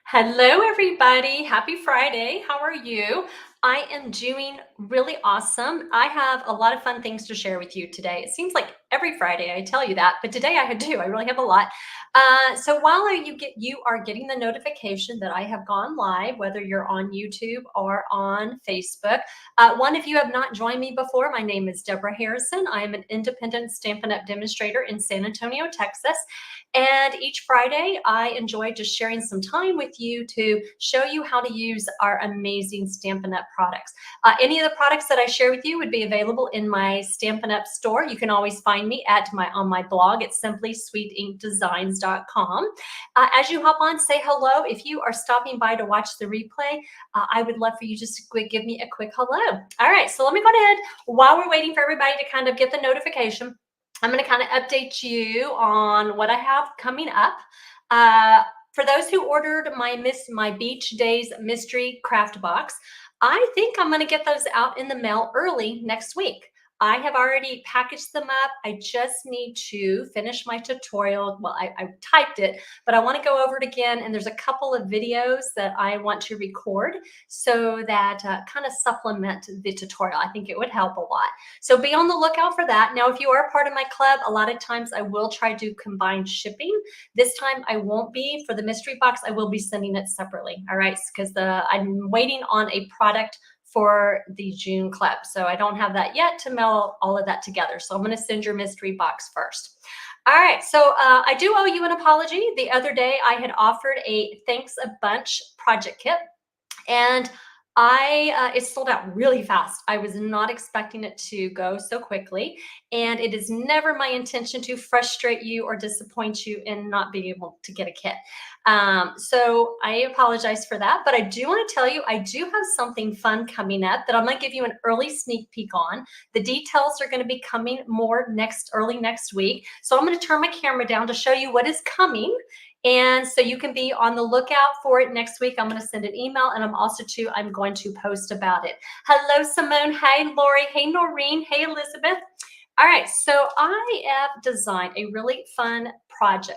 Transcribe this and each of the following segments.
Hello, everybody. Happy Friday. How are you? I am doing really awesome. I have a lot of fun things to share with you today. It seems like every Friday I tell you that, but today I do. I really have a lot. So while you are getting the notification that I have gone live, whether you're on YouTube or on Facebook. One, if you have not joined me before, my name is Debra Harrison. I am an independent Stampin' Up! Demonstrator in San Antonio, Texas. And each Friday, I enjoy just sharing some time with you to show you how to use our amazing Stampin' Up! Products. Any of the products that I share with you would be available in my Stampin' Up! Store. You can always find me on my blog at simplysweetinkdesigns.com. As you hop on, say hello. If you are stopping by to watch the replay, I would love for you just to give me a quick hello. All right, so let me go ahead while we're waiting for everybody to kind of get the notification. I'm going to kind of update you on what I have coming up. For those who ordered my Beach Days Mystery Craft Box, I think I'm going to get those out in the mail early next week. I have already packaged them up. I just need to finish my tutorial. Well, I typed it, but I want to go over it again. And there's a couple of videos that I want to record so that kind of supplement the tutorial. I think it would help a lot. So be on the lookout for that. Now, if you are part of my club, a lot of times I will try to combine shipping. This time I won't be. For the mystery box, I will be sending it separately. All right, because I'm waiting on a product for the June club. So I don't have that yet to mail all of that together. So I'm going to send your mystery box first. All right, so I do owe you an apology. The other day I had offered a Thanks a Bunch project kit, and it sold out really fast. I was not expecting it to go so quickly, and it is never my intention to frustrate you or disappoint you in not being able to get a kit. So I apologize for that, but I do want to tell you, I do have something fun coming up that I'm going to give you an early sneak peek on. The details are going to be coming more early next week. So I'm going to turn my camera down to show you what is coming. And so you can be on the lookout for it next week. I'm going to send an email, and I'm going to post about it. Hello, Simone. Hey, Lori. Hey, Noreen. Hey, Elizabeth. All right, so I have designed a really fun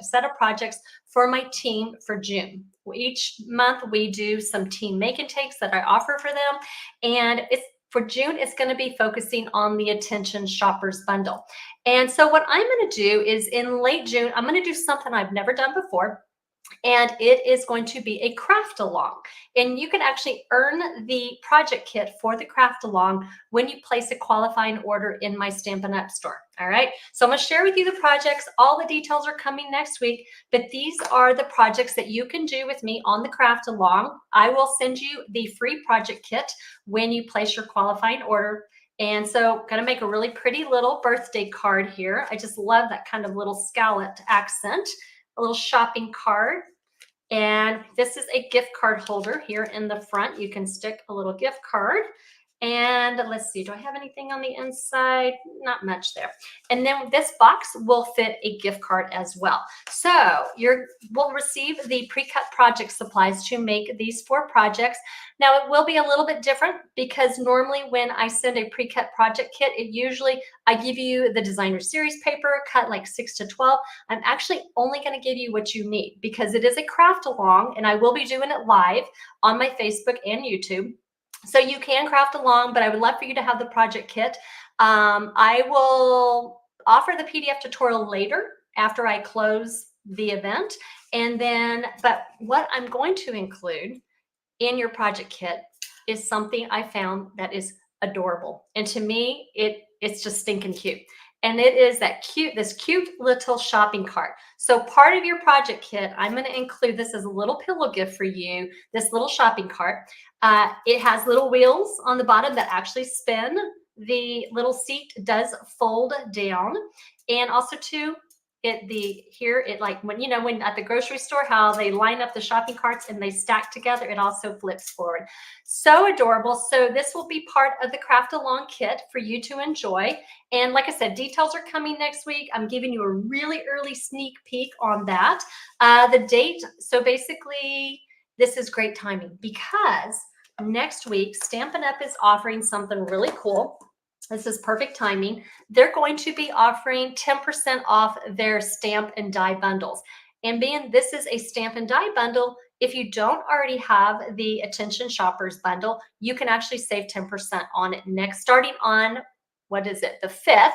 set of projects for my team for June. Each month we do some team make and takes that I offer for them. And for June, it's going to be focusing on the Attention Shoppers Bundle. And so what I'm going to do is in late June, I'm going to do something I've never done before. And it is going to be a craft along. And you can actually earn the project kit for the craft along when you place a qualifying order in my Stampin' Up! Store. All right. So I'm going to share with you the projects. All the details are coming next week, but these are the projects that you can do with me on the craft along. I will send you the free project kit when you place your qualifying order. And so going to make a really pretty little birthday card here. I just love that kind of little scalloped accent. A little shopping card. And this is a gift card holder here in the front. You can stick a little gift card. And let's see, do I have anything on the inside? Not much there. And then this box will fit a gift card as well. So we'll receive the pre-cut project supplies to make these 4 projects. Now, it will be a little bit different because normally when I send a pre-cut project kit, I give you the designer series paper cut like 6 to 12. I'm actually only going to give you what you need because it is a craft along, and I will be doing it live on my Facebook and YouTube. So you can craft along, but I would love for you to have the project kit. I will offer the PDF tutorial later after I close the event. But what I'm going to include in your project kit is something I found that is adorable. And to me, it's just stinking cute. And it is this cute little shopping cart. So part of your project kit, I'm going to include this as a little pillow gift for you, this little shopping cart. It has little wheels on the bottom that actually spin. The little seat does fold down. And also too, when at the grocery store, how they line up the shopping carts and they stack together, it also flips forward. So adorable. So this will be part of the craft along kit for you to enjoy. And like I said, details are coming next week. I'm giving you a really early sneak peek on that. The date. So basically, this is great timing because next week, Stampin' Up! Is offering something really cool. This is perfect timing. They're going to be offering 10% off their stamp and die bundles. And being this is a stamp and die bundle, If you don't already have the Attention Shoppers bundle, you can actually save 10% on it next, starting on, what is it, the 5th.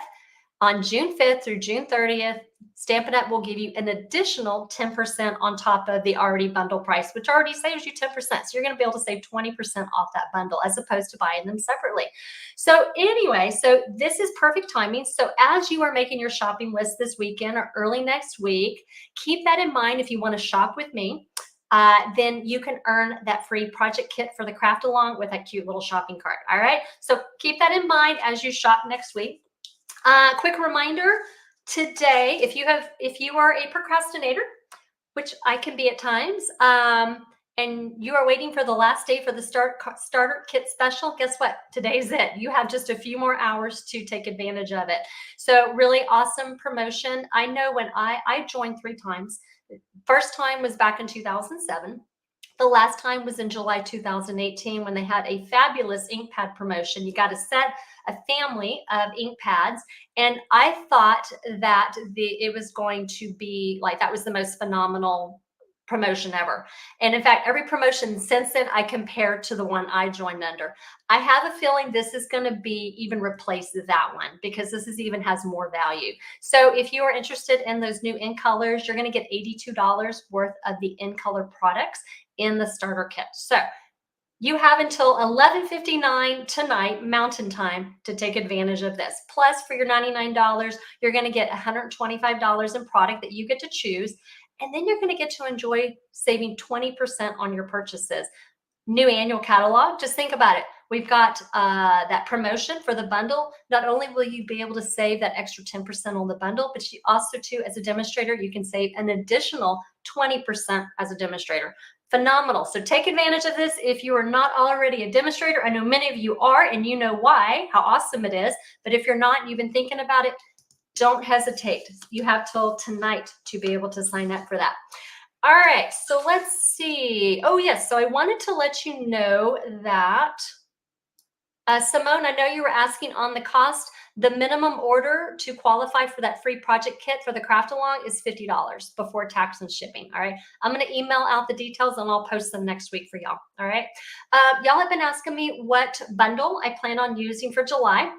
On June 5th through June 30th, Stampin' Up! Will give you an additional 10% on top of the already bundle price, which already saves you 10%. So you're going to be able to save 20% off that bundle as opposed to buying them separately. So anyway, so this is perfect timing. So as you are making your shopping list this weekend or early next week, keep that in mind if you want to shop with me. Then you can earn that free project kit for the craft along with that cute little shopping cart. All right. So keep that in mind as you shop next week. Quick reminder today, if you are a procrastinator, which I can be at times, and you are waiting for the last day for the starter kit special, guess what? Today's it. You have just a few more hours to take advantage of it. So really awesome promotion. I know when I joined 3 times. First time was back in 2007. The last time was in July 2018 when they had a fabulous ink pad promotion. You got a set, a family of ink pads, and I thought that it was going to be like, that was the most phenomenal promotion ever. And in fact, every promotion since then I compared to the one I joined under. I have a feeling this is going to be even replace that one because this is even has more value. So if you are interested in those new in colors, you're going to get $82 worth of the in color products in the starter kit. So you have until 11:59 tonight Mountain Time to take advantage of this. Plus, for your $99, you're going to get $125 in product that you get to choose. And then you're going to get to enjoy saving 20% on your purchases. New annual catalog. Just think about it. We've got that promotion for the bundle. Not only will you be able to save that extra 10% on the bundle, but you also, too, as a demonstrator, you can save an additional 20% as a demonstrator. Phenomenal. So take advantage of this if you are not already a demonstrator. I know many of you are, and you know why, how awesome it is. But if you're not, you've been thinking about it, don't hesitate. You have till tonight to be able to sign up for that. All right, so let's see. Oh, yes, so I wanted to let you know that, Simone, I know you were asking on the cost. The minimum order to qualify for that free project kit for the craft along is $50 before tax and shipping. All right, I'm going to email out the details and I'll post them next week for y'all. All right, y'all have been asking me what bundle I plan on using for July.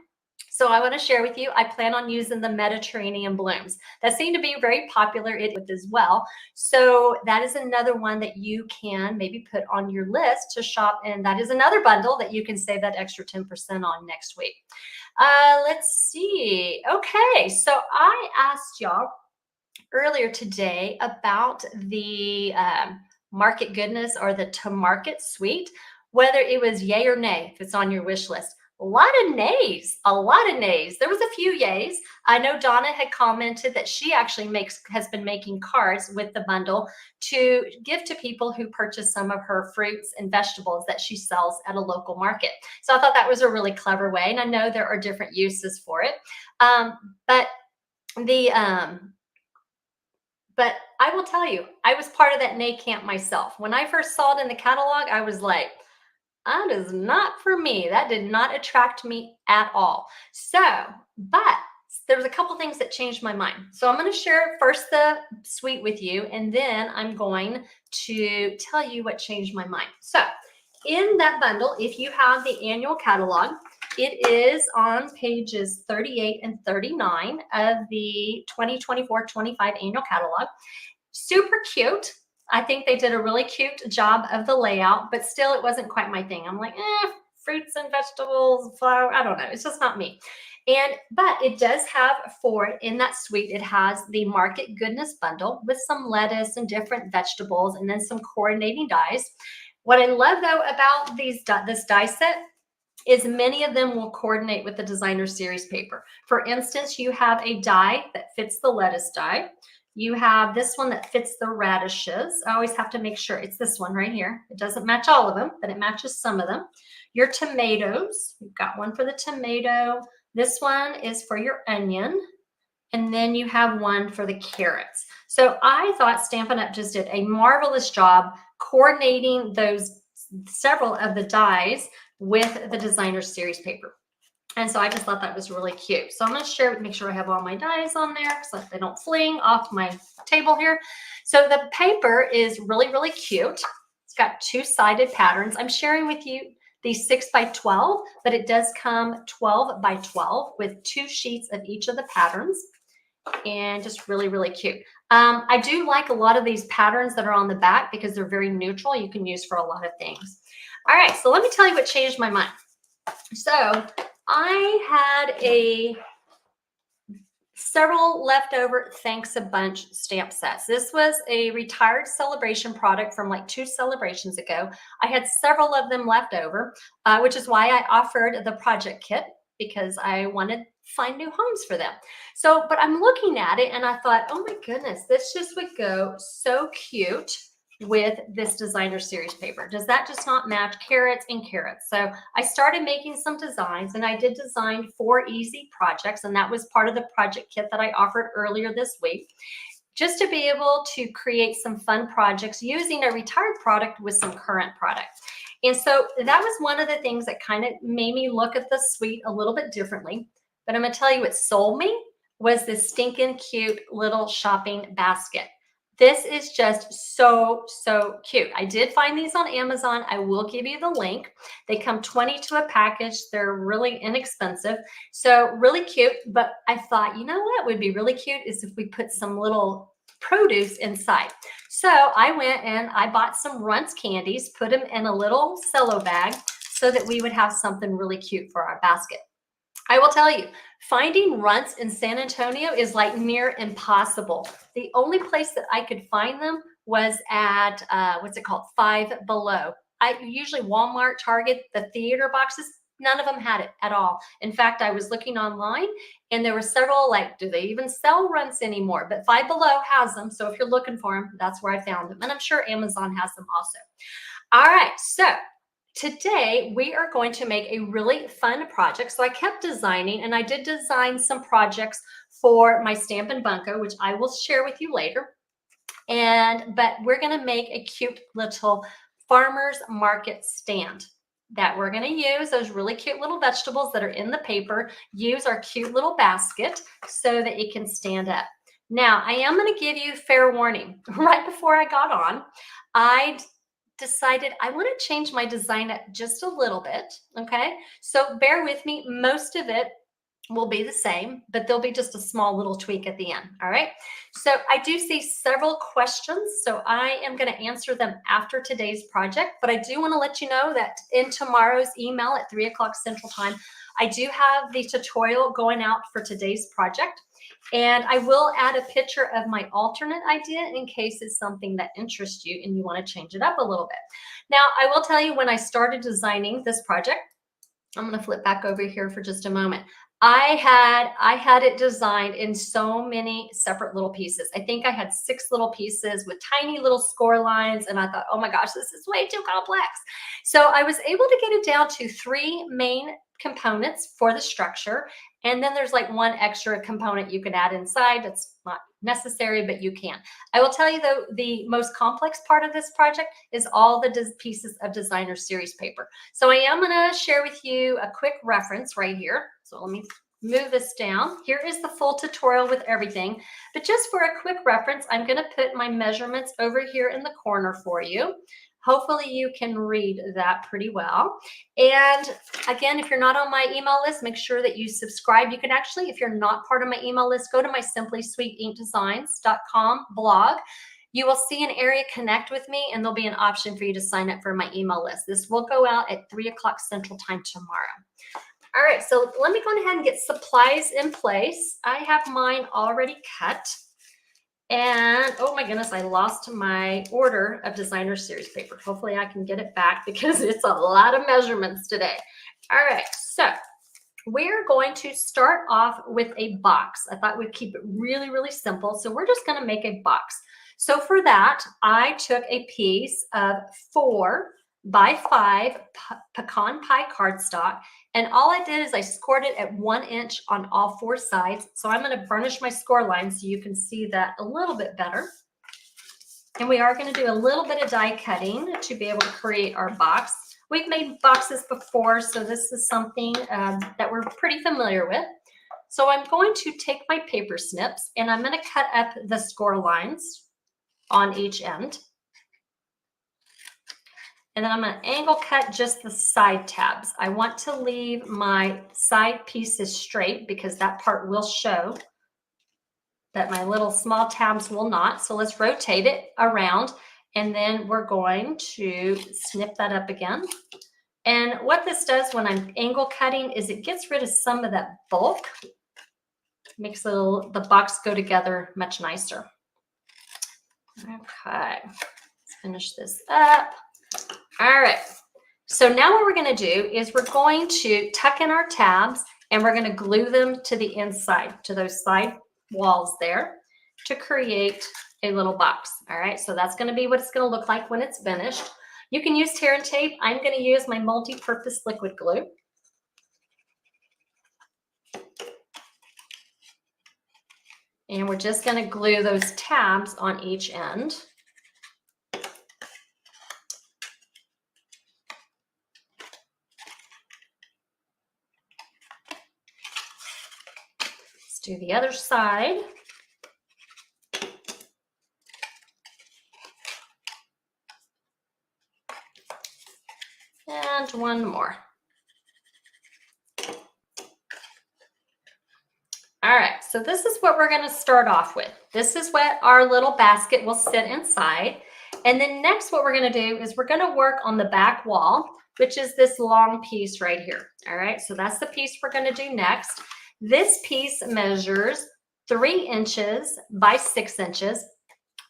So I want to share with you, I plan on using the Mediterranean blooms. That seem to be very popular as well. So that is another one that you can maybe put on your list to shop. And that is another bundle that you can save that extra 10% on next week. Let's see. Okay, so I asked y'all earlier today about the Market Goodness or the To Market suite, whether it was yay or nay, if it's on your wish list. A lot of nays, a lot of nays. There was a few yays. I know Donna had commented that she actually has been making cards with the bundle to give to people who purchase some of her fruits and vegetables that she sells at a local market. So I thought that was a really clever way. And I know there are different uses for it. But I will tell you, I was part of that nay camp myself. When I first saw it in the catalog, I was like, that is not for me. That did not attract me at all. So, but there was a couple things that changed my mind. So I'm going to share first the suite with you, and then I'm going to tell you what changed my mind. So in that bundle, if you have the annual catalog, it is on pages 38 and 39 of the 2024-25 annual catalog. Super cute. I think they did a really cute job of the layout, but still it wasn't quite my thing. I'm like, fruits and vegetables, flour, I don't know. It's just not me. But it does have in that suite, it has the Market Goodness bundle with some lettuce and different vegetables and then some coordinating dies. What I love though about this die set is many of them will coordinate with the designer series paper. For instance, you have a die that fits the lettuce die. You have this one that fits the radishes. I always have to make sure it's this one right here. It doesn't match all of them, but it matches some of them. Your tomatoes, you've got one for the tomato. This one is for your onion. And then you have one for the carrots. So I thought Stampin' Up! Just did a marvelous job coordinating those several of the dies with the designer series paper. And so I just thought that was really cute. So I'm going to make sure I have all my dies on there so that they don't fling off my table here. So the paper is really, really cute. It's got two-sided patterns. I'm sharing with you these 6 by 12, but it does come 12 by 12 with 2 sheets of each of the patterns, and just really, really cute. I do like a lot of these patterns that are on the back because they're very neutral. You can use for a lot of things. All right, so let me tell you what changed my mind. So I had several leftover Thanks a Bunch stamp sets. This was a retired celebration product from like 2 celebrations ago. I had several of them left over, which is why I offered the project kit, because I wanted to find new homes for them. So, but I'm looking at it and I thought, oh my goodness, this just would go so cute with this designer series paper. Does that just not match? Carrots and carrots. So I started making some designs, and I did design 4 easy projects, and that was part of the project kit that I offered earlier this week, just to be able to create some fun projects using a retired product with some current product. And so that was one of the things that kind of made me look at the suite a little bit differently. But I'm going to tell you what sold me was this stinking cute little shopping basket. This is just so, so cute. I did find these on Amazon. I will give you the link. They come 20 to a package. They're really inexpensive. So really cute. But I thought, you know what would be really cute is if we put some little produce inside. So I went and I bought some Runts candies, put them in a little cello bag so that we would have something really cute for our basket. I will tell you, finding Runts in San Antonio is like near impossible. The only place that I could find them was at, what's it called? Five Below. Usually Walmart, Target, the theater boxes, none of them had it at all. In fact, I was looking online and there were several, like, do they even sell Runts anymore? But Five Below has them. So if you're looking for them, that's where I found them. And I'm sure Amazon has them also. All right, so today we are going to make a really fun project. So I kept designing, and I did design some projects for my Stampin' Bunko, which I will share with you later. But we're going to make a cute little farmer's market stand that we're going to use those really cute little vegetables that are in the paper, use our cute little basket so that it can stand up. Now, I am going to give you fair warning. Right before I got on, I decided I want to change my design up just a little bit. Okay, so bear with me. Most of it will be the same, but there'll be just a small little tweak at the end. All right, so I do see several questions, so I am going to answer them after today's project, but I do want to let you know that in tomorrow's email at 3 o'clock Central Time, I do have the tutorial going out for today's project. And I will add a picture of my alternate idea in case it's something that interests you and you want to change it up a little bit. Now, I will tell you, when I started designing this project, I'm going to flip back over here for just a moment. I had it designed in so many separate little pieces. I think I had 6 little pieces with tiny little score lines, and I thought, oh my gosh, this is way too complex. So I was able to get it down to 3 main components for the structure, and then there's like 1 extra component you can add inside that's not necessary, but you can. I will tell you, though, the most complex part of this project is all the pieces of designer series paper. So I am going to share with you a quick reference right here. So let me move this down. Here is the full tutorial with everything. But just for a quick reference, I'm going to put my measurements over here in the corner for you. Hopefully you can read that pretty well. And again, if you're not on my email list, make sure that you subscribe. You can actually, if you're not part of my email list, go to my simplysweetinkdesigns.com blog. You will see an area Connect with me, and there'll be an option for you to sign up for my email list. This will go out at 3 o'clock Central Time tomorrow. All right, so let me go ahead and get supplies in place. I have mine already cut. And oh my goodness, I lost my order of designer series paper. Hopefully I can get it back because it's a lot of measurements today. All right, so we're going to start off with a box. I thought we'd keep it really, really simple. So we're just going to make a box. So for that, I took a piece of 4 by 5 pecan pie cardstock, and all I did is I scored it at 1 inch on all 4 sides. So I'm going to burnish my score line so you can see that a little bit better. And we are going to do a little bit of die cutting to be able to create our box. We've made boxes before, so this is something that we're pretty familiar with. So I'm going to take my paper snips and I'm going to cut up the score lines on each end. And then I'm going to angle cut just the side tabs. I want to leave my side pieces straight because that part will show, that my little small tabs will not. So let's rotate it around, and then we're going to snip that up again. And what this does when I'm angle cutting is it gets rid of some of that bulk, makes the box go together much nicer. Okay, let's finish this up. All right, so now what we're going to do is we're going to tuck in our tabs, and we're going to glue them to the inside, to those side walls there, to create a little box. All right, so that's going to be what it's going to look like when it's finished. You can use tear and tape. I'm going to use my multi-purpose liquid glue. And we're just going to glue those tabs on each end. Let's do the other side. And one more. All right, so this is what we're going to start off with. This is what our little basket will sit inside. And then next what we're going to do is we're going to work on the back wall, which is this long piece right here. All right, so that's the piece we're going to do next. This piece measures 3 inches by 6 inches,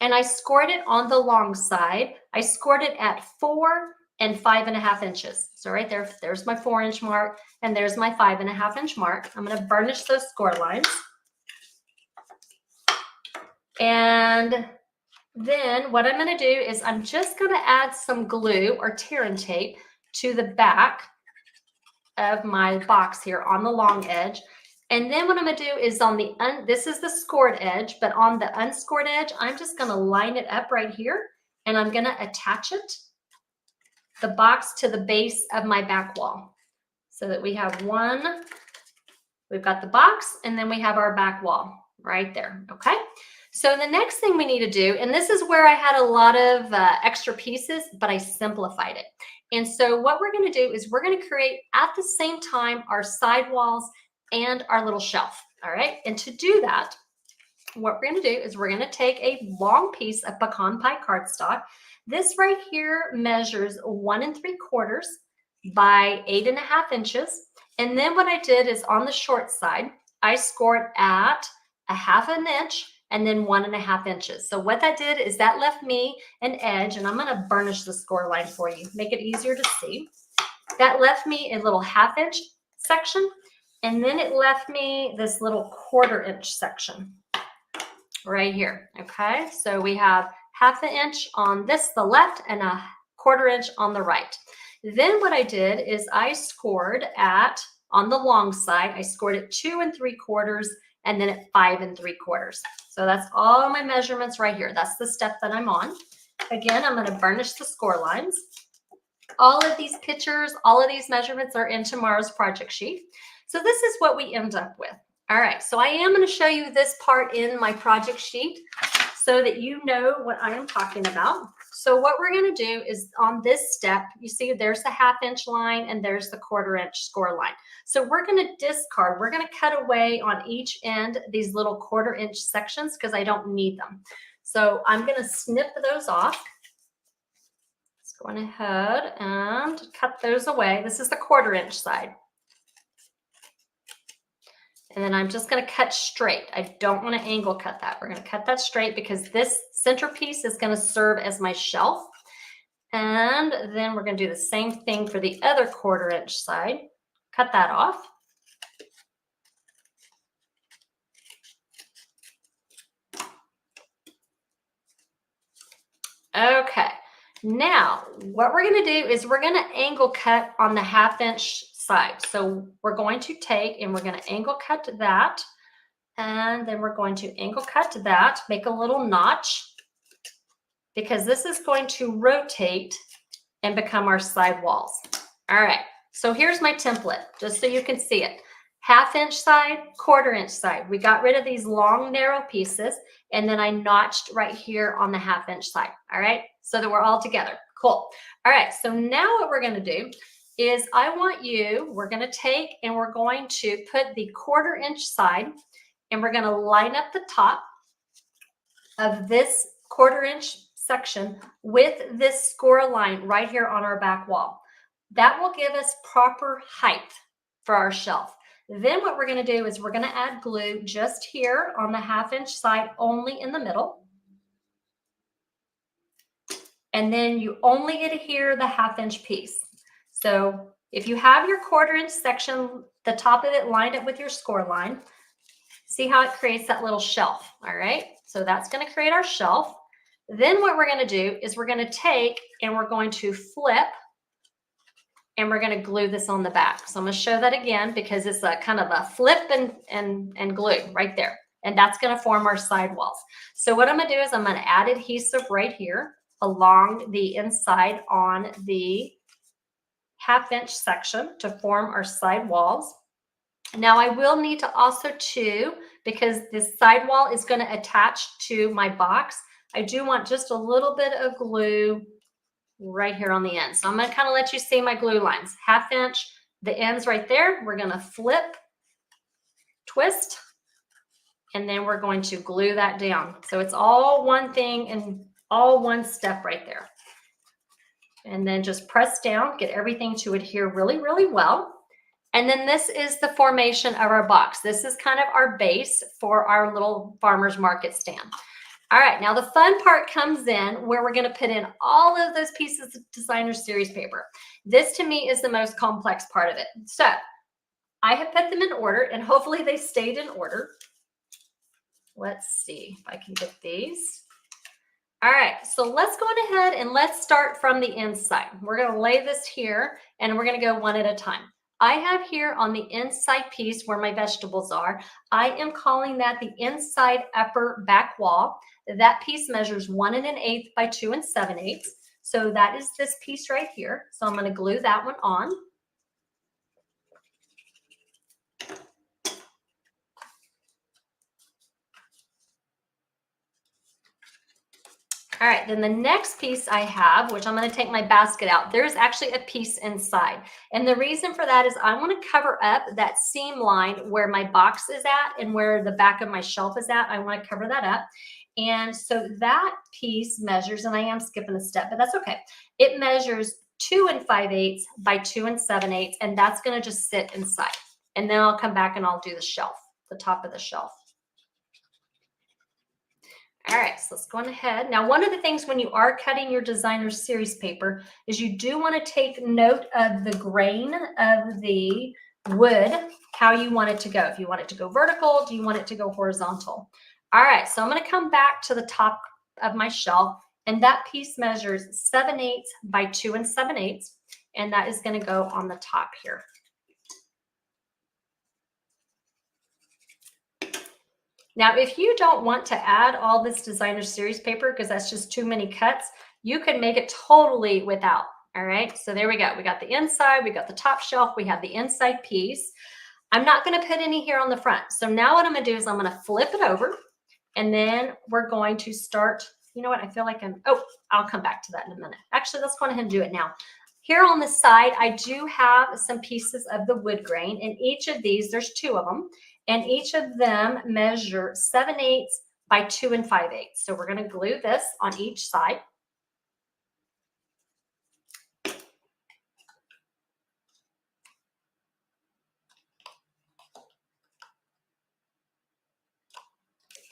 and I scored it on the long side. I scored it at 4 and 5.5 inches. So right there, there's my 4-inch mark, and there's my 5.5-inch mark. I'm going to burnish those score lines. And then what I'm going to do is I'm just going to add some glue or tear and tape to the back of my box here on the long edge. And then what I'm going to do is on the, this is the scored edge, but on the unscored edge, I'm just going to line it up right here, and I'm going to attach it, the box, to the base of my back wall, so that we have one, we've got the box, and then we have our back wall right there. Okay, so the next thing we need to do, and this is where I had a lot of extra pieces, but I simplified it. And so what we're going to do is we're going to create at the same time our side walls and our little shelf. All right, and to do that, what we're going to do is we're going to take a long piece of pecan pie cardstock. This right here measures 1 3/4 by 8.5 inches. And then what I did is on the short side, I scored at 1/2 inch and then 1.5 inches. So what that did is that left me an edge, and I'm going to burnish the score line for you, make it easier to see. That left me a little 1/2 inch section, and then it left me this little 1/4 inch section right here. Okay, so we have 1/2 inch on this, the left, and 1/4 inch on the right. Then what I did is I scored at, on the long side, I scored at 2 3/4 and then at 5 3/4. So that's all my measurements right here. That's the step that I'm on. Again, I'm going to burnish the score lines. All of these pictures, all of these measurements are in tomorrow's project sheet. So this is what we end up with. All right, so I am going to show you this part in my project sheet so that you know what I am talking about. So what we're going to do is on this step, you see there's the 1/2 inch line and there's the 1/4 inch score line. So we're going to discard, we're going to cut away on each end these little 1/4 inch sections because I don't need them. So I'm going to snip those off. Let's go on ahead and cut those away. This is the 1/4 inch side. And then I'm just going to cut straight. I don't want to angle cut that. We're going to cut that straight because this centerpiece is going to serve as my shelf. And then we're going to do the same thing for the other 1/4 inch side. Cut that off. Okay. Now, what we're going to do is we're going to angle cut on the 1/2 inch side. So we're going to take and we're going to angle cut that, and then we're going to angle cut that, make a little notch, because this is going to rotate and become our side walls. All right, so here's my template, just so you can see it. 1/2 inch side, 1/4 inch side. We got rid of these long, narrow pieces, and then I notched right here on the 1/2 inch side. All right, so that we're all together. Cool. All right, so now what we're gonna do is we're gonna take and we're going to put the 1/4 inch side and we're gonna line up the top of this 1/4 inch section with this score line right here on our back wall. That will give us proper height for our shelf. Then what we're going to do is we're going to add glue just here on the 1/2 inch side, only in the middle. And then you only get to hear the 1/2 inch piece. So if you have your 1/4 inch section, the top of it lined up with your score line, see how it creates that little shelf. All right. So that's going to create our shelf. Then what we're going to do is we're going to take and we're going to flip and we're going to glue this on the back. So I'm going to show that again because it's a kind of a flip and glue right there. And that's going to form our sidewalls. So what I'm going to do is I'm going to add adhesive right here along the inside on the 1/2 inch section to form our sidewalls. Now I will need to also because this sidewall is going to attach to my box, I do want just a little bit of glue right here on the end. So I'm going to kind of let you see my glue lines. 1/2 inch, the ends right there. We're going to flip, twist, and then we're going to glue that down. So it's all one thing and all one step right there. And then just press down, get everything to adhere really, really well. And then this is the formation of our box. This is kind of our base for our little farmer's market stand. All right, now the fun part comes in where we're going to put in all of those pieces of designer series paper. This to me is the most complex part of it. So I have put them in order and hopefully they stayed in order. Let's see if I can get these. All right, so let's go ahead and let's start from the inside. We're going to lay this here and we're going to go one at a time. I have here on the inside piece where my vegetables are, I am calling that the inside upper back wall. That piece measures 1 1/8 by 2 7/8. So that is this piece right here. So I'm going to glue that one on. All right, then the next piece I have, which I'm going to take my basket out, there's actually a piece inside. And the reason for that is I want to cover up that seam line where my box is at and where the back of my shelf is at. I want to cover that up. And so that piece measures, and I am skipping a step, but that's okay. It measures 2 5/8 by 2 7/8, and that's going to just sit inside. And then I'll come back and I'll do the shelf, the top of the shelf. All right, so let's go on ahead. Now, one of the things when you are cutting your designer series paper is you do want to take note of the grain of the wood, how you want it to go. If you want it to go vertical, do you want it to go horizontal? All right, so I'm going to come back to the top of my shelf, and that piece measures 7/8 by 2 7/8, and that is going to go on the top here. Now, if you don't want to add all this designer series paper because that's just too many cuts, you can make it totally without. All right, so there we go. We got the inside, we got the top shelf, we have the inside piece. I'm not going to put any here on the front. So now what I'm going to do is I'm going to flip it over and then we're going to start. You know what? I feel like I'll come back to that in a minute. Actually, let's go ahead and do it now. Here on the side, I do have some pieces of the wood grain, and each of these, there's 2 of them. And each of them measure 7/8 by 2 5/8. So we're going to glue this on each side.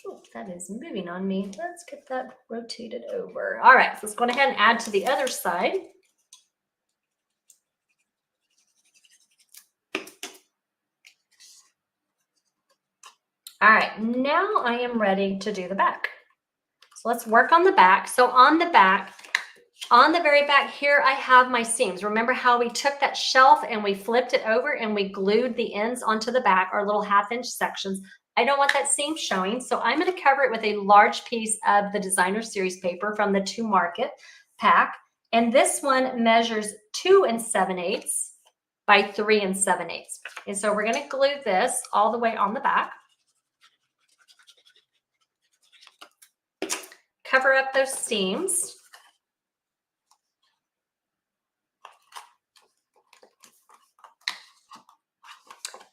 Oh, that is moving on me. Let's get that rotated over. All right, so let's go ahead and add to the other side. All right, now I am ready to do the back. So let's work on the back. So on the very back here, I have my seams. Remember how we took that shelf and we flipped it over and we glued the ends onto the back, our little 1/2 inch sections. I don't want that seam showing, so I'm going to cover it with a large piece of the designer series paper from the 2 Market pack. And this one measures 2 7/8 by 3 7/8. And so we're going to glue this all the way on the back. Cover up those seams.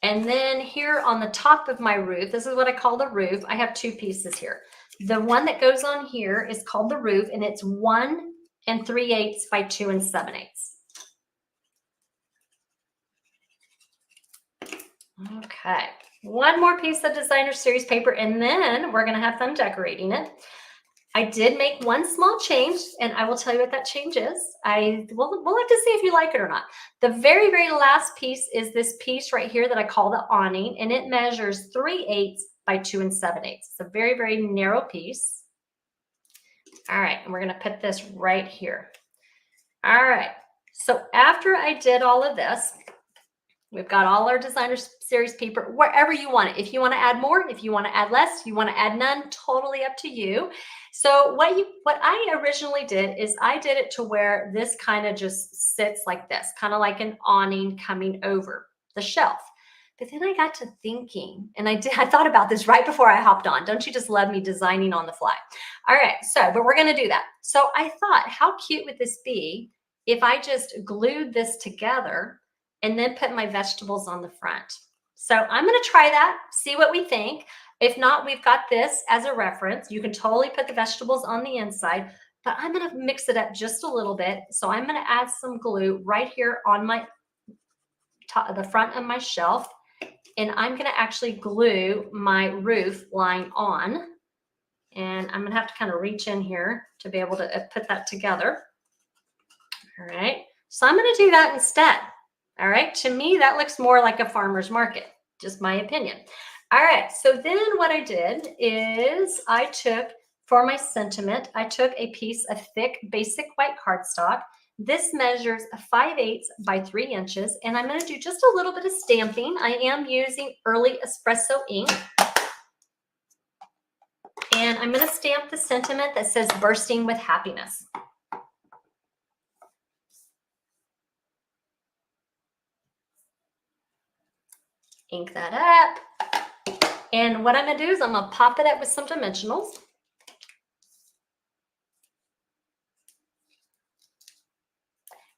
And then here on the top of my roof, this is what I call the roof. I have 2 pieces here. The one that goes on here is called the roof, and it's 1 3/8 by 2 7/8. Okay, one more piece of designer series paper, and then we're gonna have fun decorating it. I did make one small change, and I will tell you what that change is. We'll have to see if you like it or not. The very, very last piece is this piece right here that I call the awning, and it measures 3/8 by 2 7/8. It's a very, very narrow piece. All right, and we're gonna put this right here. All right, so after I did all of this, we've got all our designer series paper wherever you want it. If you want to add more, if you want to add less, you want to add none, totally up to you. So what I originally did is I did it to where this kind of just sits like this, kind of like an awning coming over the shelf. But then I got to thinking, and I thought about this right before I hopped on. Don't you just love me designing on the fly? All right, but we're going to do that. So I thought, how cute would this be if I just glued this together and then put my vegetables on the front? So I'm going to try that, see what we think. If not, we've got this as a reference. You can totally put the vegetables on the inside, but I'm going to mix it up just a little bit. So I'm going to add some glue right here on my top, the front of my shelf, and I'm going to actually glue my roof line on. And I'm going to have to kind of reach in here to be able to put that together. All right, so I'm going to do that instead. All right, to me, that looks more like a farmer's market, just my opinion. All right, so then what I did is I took, for my sentiment, I took a piece of thick, basic white cardstock. This measures 5/8 by 3 inches, and I'm going to do just a little bit of stamping. I am using early espresso ink. And I'm going to stamp the sentiment that says bursting with happiness. Ink that up. And what I'm going to do is I'm going to pop it up with some dimensionals.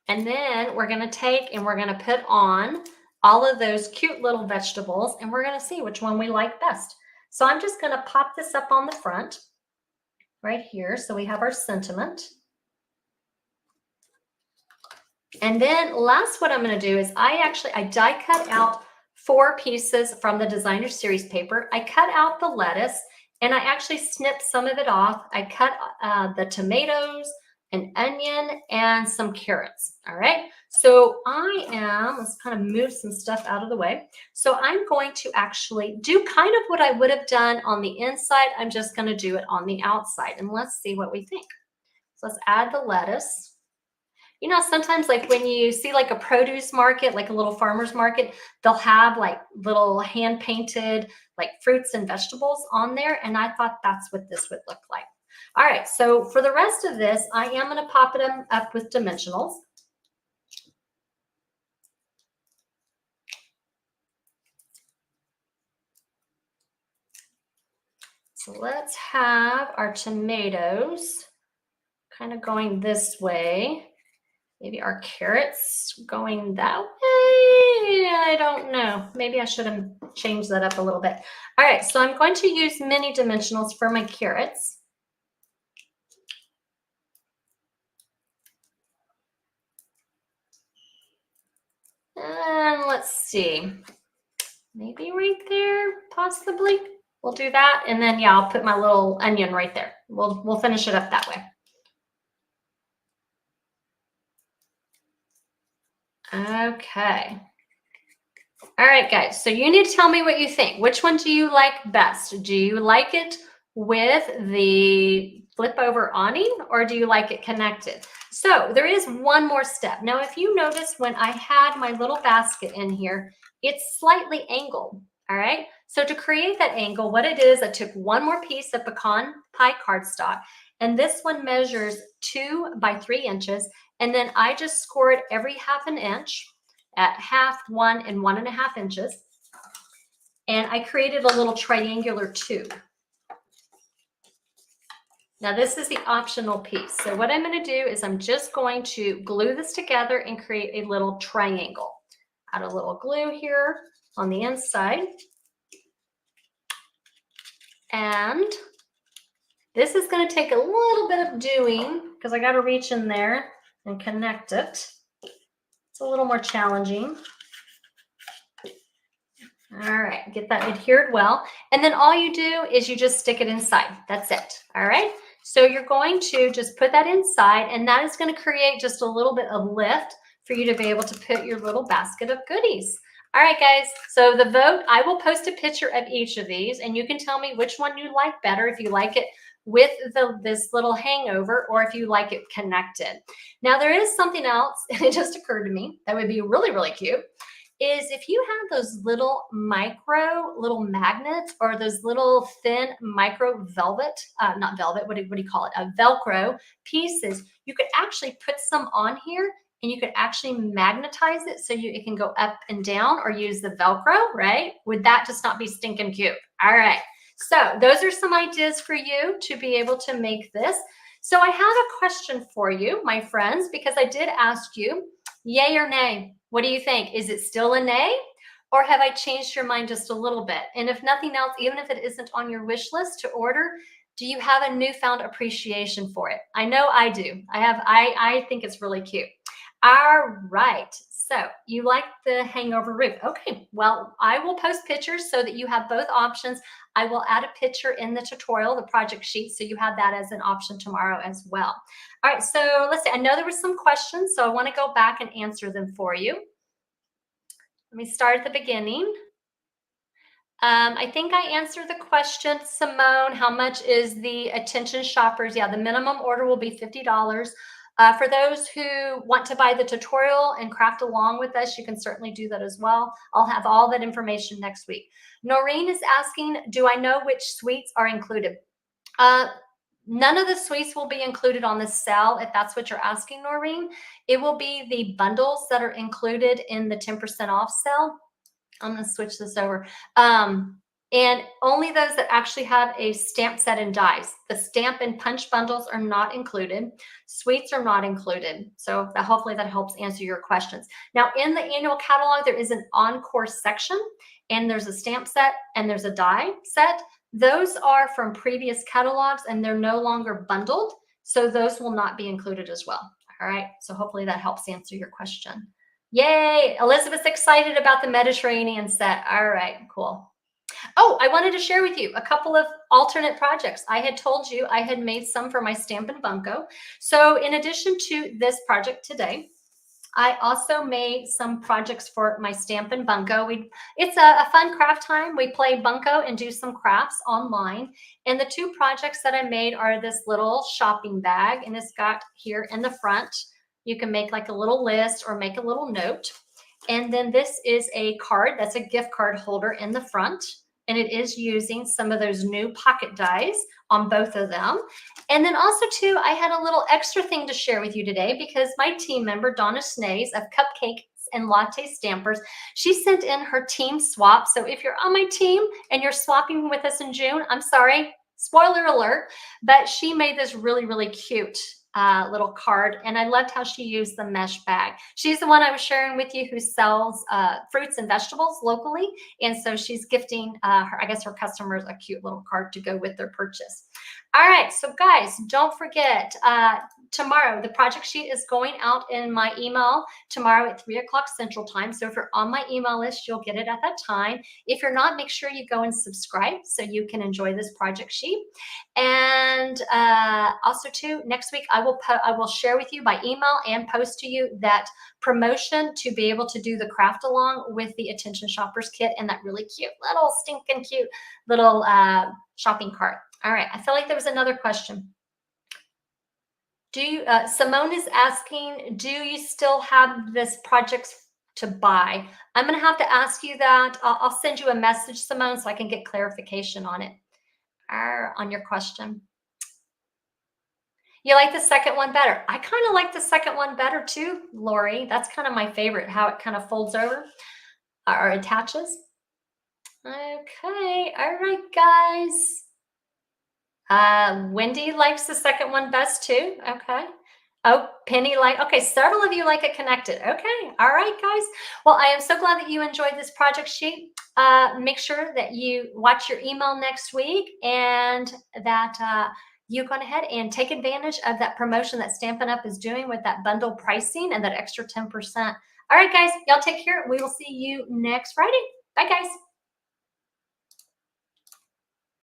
And then we're going to take and we're going to put on all of those cute little vegetables, and we're going to see which one we like best. So I'm just going to pop this up on the front right here. So we have our sentiment. And then last, what I'm going to do is I die cut out 4 pieces from the designer series paper. I cut out the lettuce and I actually snipped some of it off. I cut the tomatoes, an onion, and some carrots. All right. So let's kind of move some stuff out of the way. So I'm going to actually do kind of what I would have done on the inside. I'm just going to do it on the outside, and let's see what we think. So let's add the lettuce. You know, sometimes like when you see like a produce market, like a little farmer's market, they'll have like little hand painted like fruits and vegetables on there. And I thought that's what this would look like. All right, so for the rest of this, I am going to pop it up with dimensionals. So let's have our tomatoes kind of going this way. Maybe our carrots going that way. I don't know. Maybe I should have changed that up a little bit. All right, so I'm going to use mini dimensionals for my carrots. And let's see. Maybe right there, possibly. We'll do that. And then, yeah, I'll put my little onion right there. We'll finish it up that way. Okay. All right, guys. So you need to tell me what you think. Which one do you like best? Do you like it with the flip over awning, or do you like it connected? So there is one more step. Now, if you notice when I had my little basket in here, it's slightly angled. All right. So to create that angle, what it is, I took one more piece of pecan pie cardstock, and this one measures 2 by 3 inches. And then I just scored every 1/2 inch at 1/2, 1, and 1.5 inches. And I created a little triangular tube. Now this is the optional piece. So what I'm going to do is I'm just going to glue this together and create a little triangle. Add a little glue here. on the inside. And this is going to take a little bit of doing because I got to reach in there and connect it. It's a little more challenging. All right, get that adhered well. And then all you do is you just stick it inside. That's it. All right. So you're going to just put that inside, and that is going to create just a little bit of lift for you to be able to put your little basket of goodies. All right, guys. So the vote, I will post a picture of each of these, and you can tell me which one you like better, if you like it with this little hangover or if you like it connected. Now, there is something else, and it just occurred to me that would be really, really cute, is if you have those little magnets or those little thin micro velvet, not velvet, what do you call it? Velcro pieces, you could actually put some on here and you could actually magnetize it so it can go up and down or use the Velcro, right? Would that just not be stinking cute? All right. So those are some ideas for you to be able to make this. So I have a question for you, my friends, because I did ask you, yay or nay? What do you think? Is it still a nay? Or have I changed your mind just a little bit? And if nothing else, even if it isn't on your wish list to order, do you have a newfound appreciation for it? I know I do. I think it's really cute. All right. So you like the hangover roof. Okay. Well, I will post pictures so that you have both options. I will add a picture in the tutorial, the project sheet, so you have that as an option tomorrow as well. All right, so let's see. I know there were some questions, so I want to go back and answer them for you. Let me start at the beginning. I think I answered the question, Simone. How much is the attention shoppers? Yeah, the minimum order will be $50. For those who want to buy the tutorial and craft along with us, you can certainly do that as well. I'll have all that information next week. Noreen is asking, do I know which suites are included? None of the suites will be included on the sale, if that's what you're asking, Noreen. It will be the bundles that are included in the 10% off sale. I'm going to switch this over. And only those that actually have a stamp set and dies. The stamp and punch bundles are not included. Suites are not included. So hopefully that helps answer your questions. Now, in the annual catalog, there is an encore section, and there's a stamp set and there's a die set. Those are from previous catalogs and they're no longer bundled. So those will not be included as well. All right. So hopefully that helps answer your question. Yay. Elizabeth's excited about the Mediterranean set. All right, cool. Oh, I wanted to share with you a couple of alternate projects. I had told you I had made some for my Stampin' Bunko. So in addition to this project today, I also made some projects for my Stampin' Bunko. It's a fun craft time. We play Bunko and do some crafts online. And the two projects that I made are this little shopping bag, and it's got here in the front, you can make like a little list or make a little note. And then this is a card that's a gift card holder in the front. And it is using some of those new pocket dies on both of them. And then also too, I had a little extra thing to share with you today because my team member, Donna Snays of Cupcakes and Latte Stampers, she sent in her team swap. So if you're on my team and you're swapping with us in June, I'm sorry, spoiler alert, but she made this really, really cute little card, and I loved how she used the mesh bag. She's the one I was sharing with you who sells fruits and vegetables locally, and so she's gifting her customers a cute little card to go with their purchase. All right, so guys, don't forget, tomorrow the project sheet is going out in my email tomorrow at 3 o'clock Central Time. So if you're on my email list, you'll get it at that time. If you're not, make sure you go and subscribe so you can enjoy this project sheet. And also too, next week I will share with you by email and post to you that promotion to be able to do the craft along with the Attention Shoppers kit and that really cute little stinking cute little shopping cart. All right, I feel like there was another question. Simone is asking, do you still have this project to buy? I'm going to have to ask you that. I'll send you a message, Simone, so I can get clarification on it, on your question. You like the second one better? I kind of like the second one better too, Lori. That's kind of my favorite, how it kind of folds over or attaches. Okay, all right, guys. Wendy likes the second one best too. Okay. Oh, Penny like, okay, several of you like it connected. Okay, all right, guys. Well, I am so glad that you enjoyed this project sheet. Make sure that you watch your email next week and that you go ahead and take advantage of that promotion that Stampin' Up! Is doing with that bundle pricing and that extra 10%. All right, guys, y'all take care. We will see you next Friday. Bye, guys.